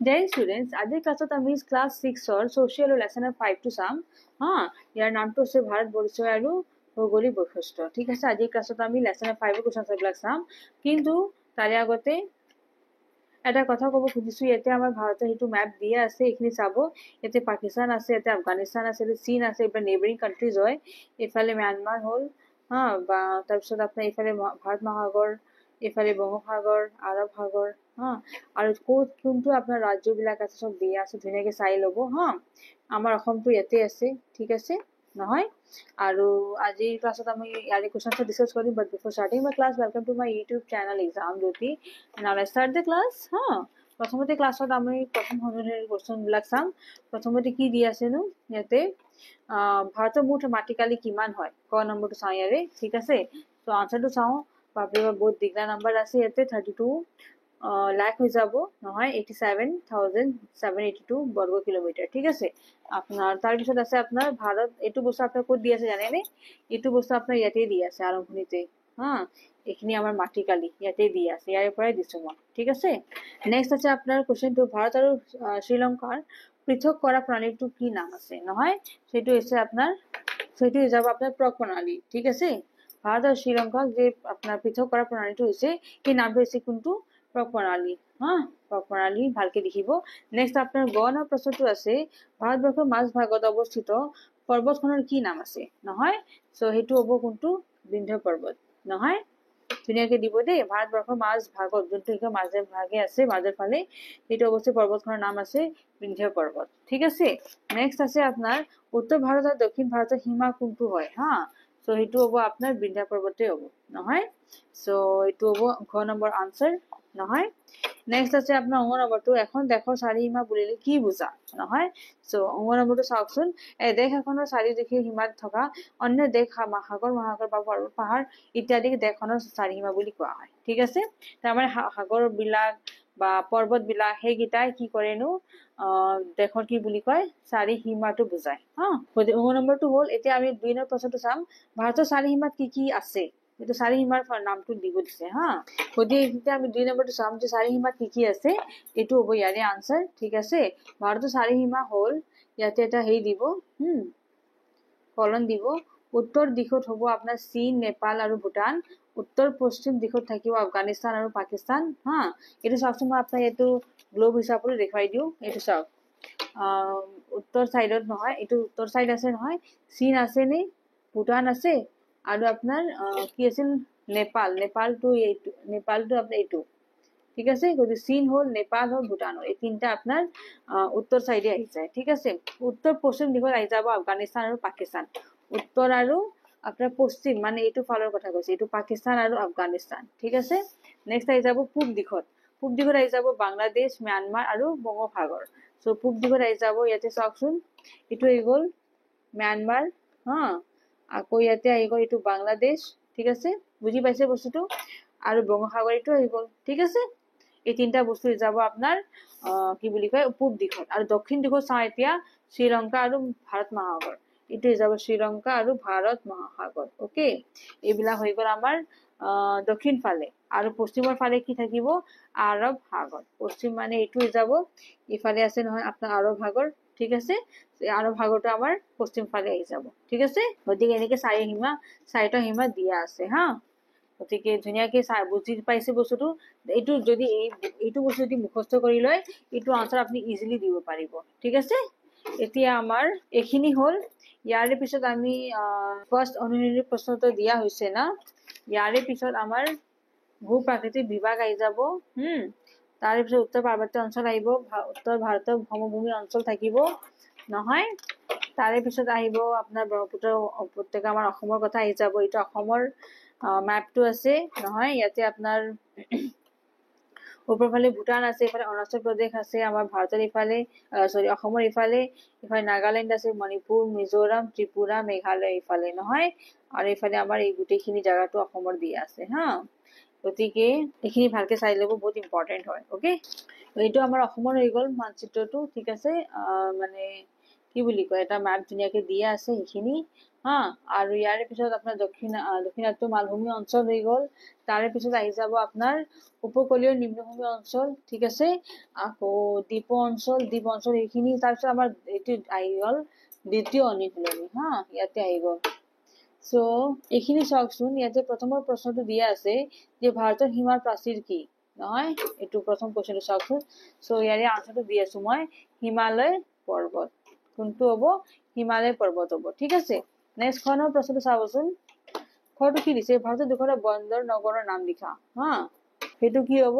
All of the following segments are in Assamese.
Dear students, আজিৰ ক্লাছত আমি ক্লাছ 6 ৰ social lesson 5 টো চাম ইয়াৰ নামটো হৈছে ভাৰত পৰিচয় আৰু ভৌগোলিক বৈশিষ্ট্য ঠিক আছে আজিৰ ক্লাছত আমি lesson 5 ৰ কোৱেশ্চনবিলাক চাম কিন্তু তাৰে আগতে এটা কথা ক'ব খুজিছো ইয়াতে আমাৰ ভাৰতৰ হেতু ম্যাপ দিয়া আছে এইখিনি চাব ইয়াতে পাকিস্তান আছে ইয়াতে আফগানিস্তান আছে চীন আছে এটা নেইবাৰিং কান্ট্ৰিজ হয় ইফালে म्यांमार হল বা তাৰপিছত আপোনাৰ ইফালে ভাৰত মহাসাগৰ ইফালে বংগোপসাগৰ আৰব সাগৰ আৰু কোনটো আপোনাৰ ৰাজ্যবিলাক আছে সব দিয়া আছে ধুনীয়াকে চাই ল'ব আমাৰ অসমটো ইয়াতে আছে ঠিক আছে নহয় আৰু আজি ক্লাছত আমি ইয়াৰে কোৱেশ্চনটো ডিসকাস কৰিম but before starting my class welcome to my YouTube channel exam Jyoti now let's start the class প্ৰথমতে ক্লাছত আমি প্ৰথম ধৰণৰ কোৱেশ্চনবিলাক চাম প্ৰথমতে কি দি আছেনো ইয়াতে ভাৰতৰ মুঠ মাটিকালি কিমান হয় ক নম্বৰটো চাওঁ ইয়াৰে ঠিক আছে তো আনসাৰটো চাওঁ বাপৰে বহুত দিগদাৰ নম্বৰ আছে ইয়াতে 32 লাখ হৈ যাব নহয় 87,782 বর্গ কিলোমিটার ঠিক আছে আপনার তার পিছত আছে আপনার ভারত এটু বস্তু আপনার কোড দি আছে জানেনে এটু বস্তু আপনার ইয়াতে দি আছে আরম্ভণিতে এখানে আমার মাটিকালি ইয়াতে দি আছে ইয়াৰ পৰাই দিছো মই ঠিক আছে নেক্সট আছে আপনাৰ কোশ্চেনটো ভাৰত আৰু শ্ৰীলঙ্কাৰ পৃথক কৰা প্ৰণালীটো কি নাম আছে নহয় সেটো হৈছে আপনাৰ সেটো হৈ যাব আপনাৰ প্ৰক প্ৰণালী ঠিক আছে ভাৰত আৰু শ্ৰীলঙ্কাক যে আপনাৰ পৃথক কৰা প্ৰণালীটো হৈছে কি নামটো হৈছে কোনটো প্ৰক প্ৰণালী প্ৰক প্ৰণালী ভালকে দেখিব নেক্সট আপনাৰ গণ প্ৰশ্নটো আছে ভাৰতবৰ্ষৰ মাজ ভাগত অৱস্থিত পৰ্বতখনৰ কি নাম আছে নহয় সো হেতু হ'ব কোনটো বিন্ধ্য পৰ্বত নহয় ধুনীয়াকে দিব দেই ভাৰতবৰ্ষৰ মাজ ভাগত যোনটো কি মাজে ভাগে আছে মাজৰ ফালে হেতু অৱস্থিত পৰ্বতখনৰ নাম আছে বিন্ধ্য পৰ্বত ঠিক আছে নেক্সট আছে আপনাৰ উত্তৰ ভাৰত আৰু দক্ষিণ ভাৰতৰ সীমা কোনটো হয় সো হেতু হ'ব আপনাৰ বিন্ধ্য পৰ্বতে হ'ব নহয় সো এটো হ'ব ঘ নম্বৰ আনসাৰ নহয় নেক্সট আছে আপনাৰ অঙ্গ নম্বৰটো এখন দেশৰ চাৰিসীমা বুলিলে কি বুজা নহয় সো অঙ্গ নম্বৰটো চাওকচোন দেশ এখনৰ চাৰিদিশে সীমাত থকা অন্য দেশ সাগৰ মহাসাগৰ বা পৰ্বত পাহাৰ ইত্যাদি দেশখনৰ চাৰিসীমা বুলি কোৱা হয় ঠিক আছে তাৰ মানে সাগৰ বিলাক বা পৰ্বত বিলাক হেগিটাই কি কৰেনো দেশৰ কি বুলি কয় চাৰিসীমাটো বুজায় অঙ্গ নম্বৰটো হ'ল এতিয়া আমি 2 নম্বৰ প্ৰশ্নটো চাম ভাৰতৰ চাৰিসীমাত কি আছে এটো চাৰিসীমাৰ নামটো দিব দিছে গতিকে এতিয়া আমি 2 নম্বৰটো চাম যে চাৰিসীমাত কি আছে এটো হ'ব ইয়াৰে আনসাৰ ঠিক আছে ভাৰতৰ চাৰিসীমা হ'ল ইয়াতে এটা হেই দিব কলন দিব উত্তৰ দিশত হ'ব আপোনাৰ চীন নেপাল আৰু ভুটান উত্তৰ পশ্চিম দিশত থাকিব আফগানিস্তান আৰু পাকিস্তান এটো চাওকচোন মই আপোনাক এটো গ্লোব হিচাপে দেখাই দিও এটো চাওক উত্তৰ সাইডত নহয় এটো উত্তৰ সাইড আছে নহয় চীন আছে নে ভুটান আছে আৰু আপোনাৰ কি আছিল নেপালটো আপোনাৰ এটো ঠিক আছে গতি চীন হল নেপাল হল ভুটান হল এই তিনটা আপনার উত্তর সাইডে আহি যায় ঠিক আছে উত্তর পশ্চিম দিশত আহি যাব আফগানিস্তান আৰু পাকিস্তান উত্তৰ আৰু আপনাৰ পশ্চিম মানে এটো ফালৰ কথা কৈছে এটো পাকিস্তান আৰু আফগানিস্তান ঠিক আছে নেক্সট আহি যাব পূব দিশত আহি যাব বাংলাদেশ म्यांमार আৰু বংগোপসাগৰ সো পূব দিশত আহি যাব ইয়াতে চাওকচোন এটো হৈ গল म्यांमार আকৌ ইয়াতে আহি গল এটো বাংলাদেশ ঠিক আছে বুজি পাইছে বস্তুটো আৰু বংগোপসাগৰ এটো হৈ গল ঠিক আছে এই তিনটা বস্তু যাব আপনাৰ কি বুলি কয় পূব দিশত আৰু দক্ষিণ দিশত চাও এতিয়া শ্ৰীলঙ্কা আৰু ভাৰত মহাসাগৰ এটো যাব শ্ৰীলঙ্কা আৰু ভাৰত মহাসাগৰ ওকে এইবিলা হৈ গল আমাৰ দক্ষিণ ফালে আৰু পশ্চিমৰ ফালে কি থাকিব আৰব সাগৰ পশ্চিম মানে এটো যাব ইফালে আছে নহয় আপনাৰ আৰব সাগৰ ঠিক আছে আৰব সাগৰটো আমাৰ পশ্চিম ফালে আহি যাব ঠিক আছে গতিকে এনেকে চাৰিটা সীমা দিয়া আছে গতিকে ধুনীয়াকে বুজি পাইছে বস্তুটো এইটো যদি এইটো বস্তু যদি মুখস্থ কৰি লয় এইটো আনসাৰ আপনি ইজিলি দিব পাৰিব ঠিক আছে এতিয়া আমাৰ এখিনি হল ইয়াৰে পিছত আমি ফাৰ্স্ট অনুনিৰ্ণয় প্ৰশ্নটো দিয়া হৈছে না ইয়াৰে পিছত আমাৰ ভূ প্ৰাকৃতিক বিভাগ আহি যাব তাৰে পিছত উত্তৰ পাৰ্বত্য অঞ্চল আহিব উত্তৰ ভাৰতৰ সমভূমি অঞ্চল থাকিব নহয় তাৰে পিছত আহিব আপোনাৰ ব্ৰহ্মপুত্ৰ উপত্যকা আমাৰ অসমৰ কথা আহি যাব এটা অসমৰ ম্যাপটো আছে নহয় ইয়াতে আপনাৰ উপৰ ফালে ভুটান আছে ইফালে অৰুণাচল প্ৰদেশ আছে আমাৰ ভাৰতৰ ইফালে অসমৰ ইফালে নাগালেণ্ড আছে মণিপুৰ মিজোৰাম ত্ৰিপুৰা মেঘালয় ইফালে নহয় আৰু ইফালে আমাৰ এই গুটেখিনি জায়গাটো অসমৰ দিয়া আছে গতিকে এখিনি ভালকে চাই লব বহুত ইম্পৰ্টেন্ট হয় ওকে এইটো আমাৰ অসমৰ হৈ গল মানচিত্ৰটো ঠিক আছে মানে কি বুলি কয় এটা ম্যাপ ধুনীয়াকে দিয়া আছে এখিনি হা আৰু ইয়াৰে পিছত আপোনাৰ দক্ষিণাত্য মালভূমি অঞ্চল হৈ গ'ল। তাৰে পিছত আহি যাব আপোনাৰ উপকূলীয় নিম্নভূমি অঞ্চল, ঠিক আছে। আকৌ দ্বীপ অঞ্চল এইখিনি। তাৰপিছত আমাৰ এইটো আহি গ'ল দ্বিতীয় অনুশীলনী, হা ইয়াতে আহি গ'ল। সো এইখিনি চাওকচোন, ইয়াতে প্ৰথমৰ প্ৰশ্নটো দিয়া আছে যে ভাৰতৰ সীমাৰ প্ৰাচীৰ কি, নহয় এইটো প্ৰথম কুৱেশ্যনটো চাওকচোন। সো ইয়াৰে আনসাৰটো দি আছো মই, হিমালয় পৰ্বত। কোনটো হ'ব? হিমালয় পৰ্বত হ'ব, ঠিক আছে। নেক্সট খনৰ প্ৰশ্নটো চাবচোন। খটো কি দিছে? ভাৰতৰ দুখনৰ বন্দৰ নগৰৰ নাম লিখা, হা সেইটো কি হ'ব?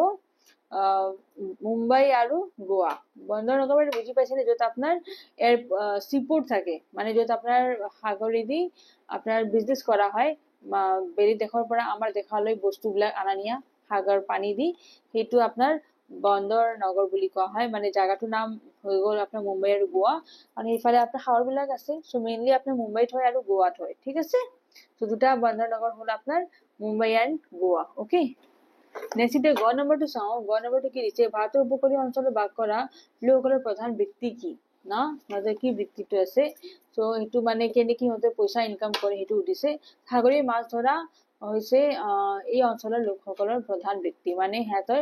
মুম্বাই আৰু গোৱা। বন্দৰ নগৰ মানে বুজি পাইছে নে? য'ত আপোনাৰ চিপোৰ্ট থাকে, মানে য'ত আপোনাৰ সাগৰেদি আপোনাৰ বিজনেছ কৰা হয়, বেলেগ দেশৰ পৰা আমাৰ দেশলৈ বস্তুবিলাক অনা নিয়া সাগৰ পানী দি, সেইটো আপোনাৰ বন্দৰ নগৰ বুলি কোৱা হয়। মানে জাগাটোৰ নাম হৈ গ'ল আপোনাৰ মুম্বাই আৰু গোৱা। আৰু সেইফালে আপোনাৰ সাগৰ বিলাক আছে। সো মেইনলি আপোনাৰ মুম্বাইত হয় আৰু গোৱাত হয়, ঠিক আছে। সো দুটা বন্দৰ নগৰ হ'ল আপোনাৰ Mumbai and Goa, okay. Next এতিয়া গ নম্বৰটো চাওঁ। গ নম্বৰটো কি দিছে? ভাৰতৰ উপকূলীয় অঞ্চলত বাস কৰা লোকসকলৰ প্ৰধান বৃত্তি কি, না সিহঁতৰ কি বৃত্তিটো আছে। সো সেইটো মানে কেনেকে সিহঁতে পইচা ইনকাম কৰে সেইটো সুধিছে। সাগৰীয় মাছ ধৰা হৈছে এই অঞ্চলৰ লোকসকলৰ প্ৰধান বৃত্তি, মানে সিহঁতৰ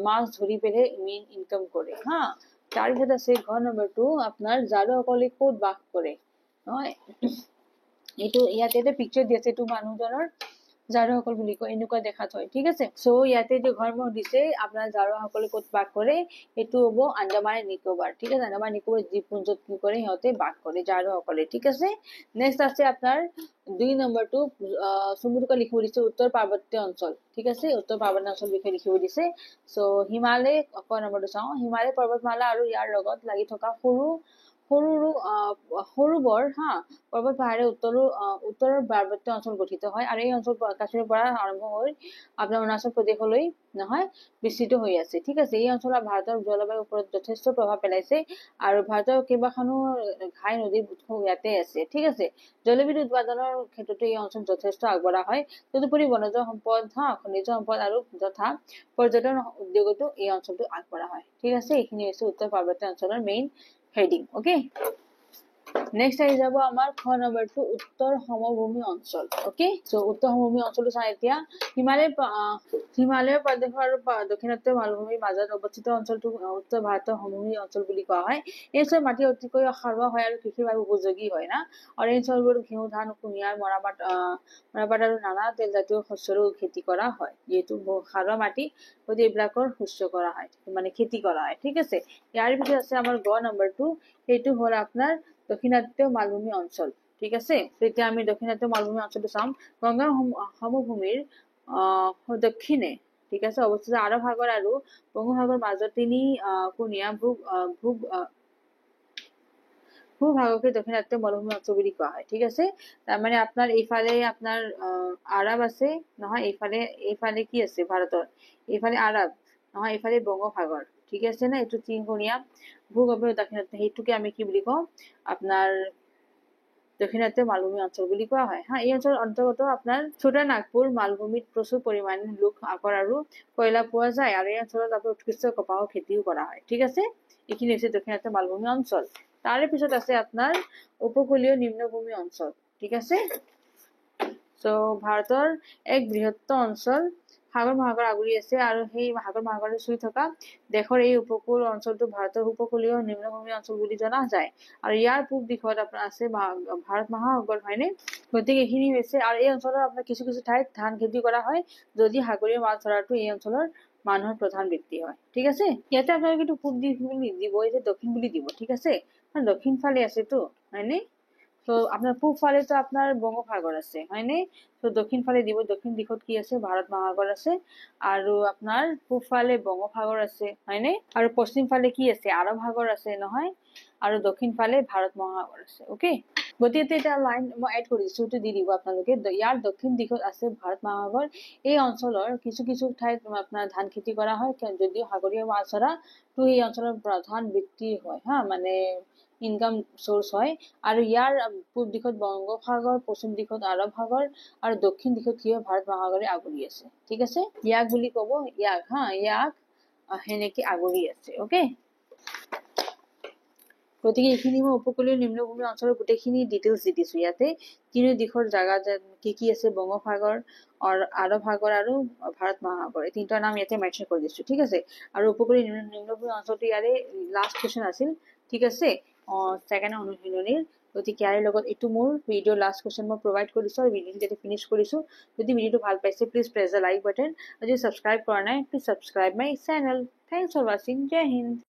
মাছ ধৰি পেলাই মেইন ইনকাম কৰে, হা। তাৰপিছত আছে ঘ নম্বৰটো আপোনাৰ জাৰুসকলে ক'ত বাস কৰে, নহয় এইটো ইয়াতে এটা পিকচাৰ দি আছে, এইটো মানুহজনৰ জাৰুসকল বুলি কয়, এনেকুৱা দেখাত হয়, ঠিক আছে। সো ইয়াতে যে ঘৰ দিছে আপোনাৰ জাৰুসকলে ক'ত বাস কৰে, এইটো হ'ব আন্দামান নিকোবাৰ, ঠিক আছে। আন্দামান নিকোবাৰ দ্বীপপুঞ্জত কি কৰে, সিহঁতে বাস কৰে জাৰুসকলে, ঠিক আছে। নেক্সট আছে আপোনাৰ 2 নম্বৰটো চমুকৈ লিখিব দিছে উত্তৰ পাৰ্বত্য অঞ্চল, ঠিক আছে। উত্তৰ পাৰ্বত্য অঞ্চল বিষয়ে লিখিব দিছে। সো হিমালয় ক নম্বৰটো চাওঁ। হিমালয় পৰ্বতমালা আৰু ইয়াৰ লগত লাগি থকা সৰু বৰ হা পৰ্বত পাহাৰে উত্তৰৰ পাৰ্বত্য অঞ্চল গঠিত হয়। আৰু এই অঞ্চল কাশ্মীৰৰ পৰা আৰম্ভ হৈ আপোনাৰ অৰুণাচল প্ৰদেশলৈ নহয় বিস্তৃত হৈ আছে, ঠিক আছে। এই অঞ্চলত ভাৰতৰ জলবায়ুৰ ওপৰত যথেষ্ট প্ৰভাৱ পেলাইছে। আৰু ভাৰতৰ কেইবাখনো ঘাই নদীৰ উৎস ইয়াতে আছে, ঠিক আছে। জলবিদ্যুৎ উৎপাদনৰ ক্ষেত্ৰতো এই অঞ্চল যথেষ্ট আগবঢ়া হয়। তদুপৰি বনজ সম্পদ, খনিজ সম্পদ আৰু যথা পৰ্যটন উদ্যোগতো এই অঞ্চলটো আগবঢ়া হয়, ঠিক আছে। এইখিনি হৈছে উত্তৰ পাৰ্বত্য অঞ্চলৰ মেইন হেডিং, অকে। নেক্সট আহি যাব আমাৰ খ নম্বৰটো উত্তৰ সমভূমি অঞ্চল, অকে। সো উত্তৰ সমভূমি অঞ্চলটো চাই এতিয়া হিমালয় প্ৰদেশ আৰু দক্ষিণাত্য মালভূমিৰ মাজত অৱস্থিত অঞ্চলটো উত্তৰ ভাৰতৰ সমভূমি অঞ্চল বুলি কোৱা হয়। এই অঞ্চলৰ মাটি অতিকৈ সাৰুৱা হয় আৰু কৃষিৰ বাবে উপযোগী হয় না। আৰু এই অঞ্চলবোৰত ঘেঁহু, ধান, কুঁহিয়াৰ, মৰাপাট আৰু নানা তেলজাতীয় শস্যৰো খেতি কৰা হয়। যিহেতু সাৰুৱা মাটি, গতিকে এইবিলাকৰ শস্য কৰা হয়, মানে খেতি কৰা হয়, ঠিক আছে। ইয়াৰ পিছত আছে আমাৰ গ নম্বৰটো, সেইটো হ'ল আপোনাৰ দক্ষিণাত্য মালভূমি অঞ্চল, ঠিক আছে। তেতিয়া আমি দক্ষিণাত্য মালভূমি অঞ্চলটো চাম। গংগা সমভূমিৰ দক্ষিণে, ঠিক আছে, অৱস্থিত আৰৱ সাগৰ আৰু বংগোপসাগৰৰ মাজত তিনি কোণীয়া ভূভাগকে দক্ষিণাত্য মালভূমি অঞ্চল বুলি কোৱা হয়, ঠিক আছে। তাৰমানে আপোনাৰ এইফালে আপোনাৰ আৰব আছে, নহয় এইফালে কি আছে ভাৰতৰ, এইফালে আৰব, নহয় এইফালে বংগোপসাগৰ, ঠিক আছে না। এইটো তিনিকোণীয়া ভূগৰ্ভীয় দাক্ষিণাত্য, সেইটোকে আমি কি বুলি কওঁ, আপোনাৰ দক্ষিণাত্য মালভূমি অঞ্চল বুলি কোৱা হয়, হা। এই অঞ্চলৰ অন্তৰ্গত আপোনাৰ ছোটা নাগপুৰ মালভূমিত প্ৰচুৰ পৰিমাণে লোক আকৰ আৰু কয়লা পোৱা যায়। আৰু এই অঞ্চলত আপোনাৰ উৎকৃষ্ট কপাহ খেতিও কৰা হয়, ঠিক আছে। এইখিনি হৈছে দক্ষিণাত্য মালভূমি অঞ্চল। তাৰে পিছত আছে আপোনাৰ উপকূলীয় নিম্নভূমি অঞ্চল, ঠিক আছে। সো ভাৰতৰ এক বৃহত্তৰ অঞ্চল সাগৰ মহাসাগৰ আগুৰি আছে। আৰু সেই সাগৰ মহাসাগৰে চুই থকা দেশৰ এই উপকূল অঞ্চলটো ভাৰতৰ উপকূলীয় নিম্নভূমি অঞ্চল বুলি জনা যায়। আৰু ইয়াৰ পূব দিশত আপোনাৰ আছে ভাৰত মহাসাগৰ, হয়নে। গতিকে এইখিনি হৈছে, আৰু এই অঞ্চলৰ আপোনাৰ কিছু কিছু ঠাইত ধান খেতি কৰা হয়, যদি সাগৰীয় মাছ ধৰাটো এই অঞ্চলৰ মানুহৰ প্ৰধান বৃত্তি হয়, ঠিক আছে। ইয়াতে আপোনালোকে কিন্তু পূব দিশ বুলি নিদিব, এতিয়া দক্ষিণ বুলি দিব, ঠিক আছে। দক্ষিণ ফালে আছেতো, হয়নে। তো আপনার পূব ফালে তো আপনার বঙ্গোপসাগর আছে, হয়নে। তো দক্ষিণ ফালে দিব, দক্ষিণ দিশত কি আছে, ভাৰত মহাসাগৰ আছে। আৰু আপোনাৰ পূব ফালে বঙ্গোপসাগৰ আছে, হয়নে। আৰু পশ্চিম ফালে কি আছে, আৰব সাগৰ আছে, নহয়। আৰু দক্ষিণ ফালে ভাৰত মহাসাগৰ আছে, অকে। গতিকে এটা লাইন মই এড কৰিছো, এইটো দি দিব আপোনালোকে। ইয়াৰ দক্ষিণ দিশত আছে ভাৰত মহাসাগৰ। এই অঞ্চলৰ কিছু কিছু ঠাইত আপোনাৰ ধান খেতি কৰা হয়, যদিও সাগৰীয় মাছ ধৰা তো এই অঞ্চলৰ প্ৰধান বৃত্তি হয়, হা, মানে ইনকাম সোৰ্স হয়। আৰু ইয়াৰ পূব দিশত বংগোপসাগৰ, পশ্চিম দিশত আৰব সাগৰ, আৰু দক্ষিণ দিশত কি হয়, ভাৰত মহাসাগৰে আগুৰি আছে, ঠিক আছে। ইয়াক বুলি কব, ইয়াক, হা, ইয়াক সেনেকে আগুৰি আছে, অকে। গতিকে এইখিনি মই উপকূলীয় নিম্নভূমি অঞ্চলৰ গোটেইখিনি ডিটেইলছ দি দিছোঁ ইয়াতে। তিনি দিশৰ জাগা কি আছে, বংগোপসাগৰ, আৰৱ সাগৰ আৰু ভাৰত মহাসাগৰ, এই তিনিটাৰ নাম ইয়াতে মেনশ্যন কৰি দিছোঁ, ঠিক আছে। আৰু উপকূলীয় নিম্নভূমি অঞ্চলটো ইয়াৰে লাষ্ট কুৱেশ্যন আছিল, ঠিক আছে, ছেকেণ্ড অনুশীলনীৰ। গতিকে ইয়াৰ লগত এইটো মোৰ ভিডিঅ' লাষ্ট কুৱেশ্যন মই প্ৰভাইড কৰিছোঁ আৰু ভিডিঅ'টো যাতে ফিনিছ কৰিছোঁ। যদি ভিডিঅ'টো ভাল পাইছে please press the like button, আৰু যদি ছাবস্ক্ৰাইব কৰা নাই please subscribe my channel. Thanks for ৱাচিং। জয় হিন্দ।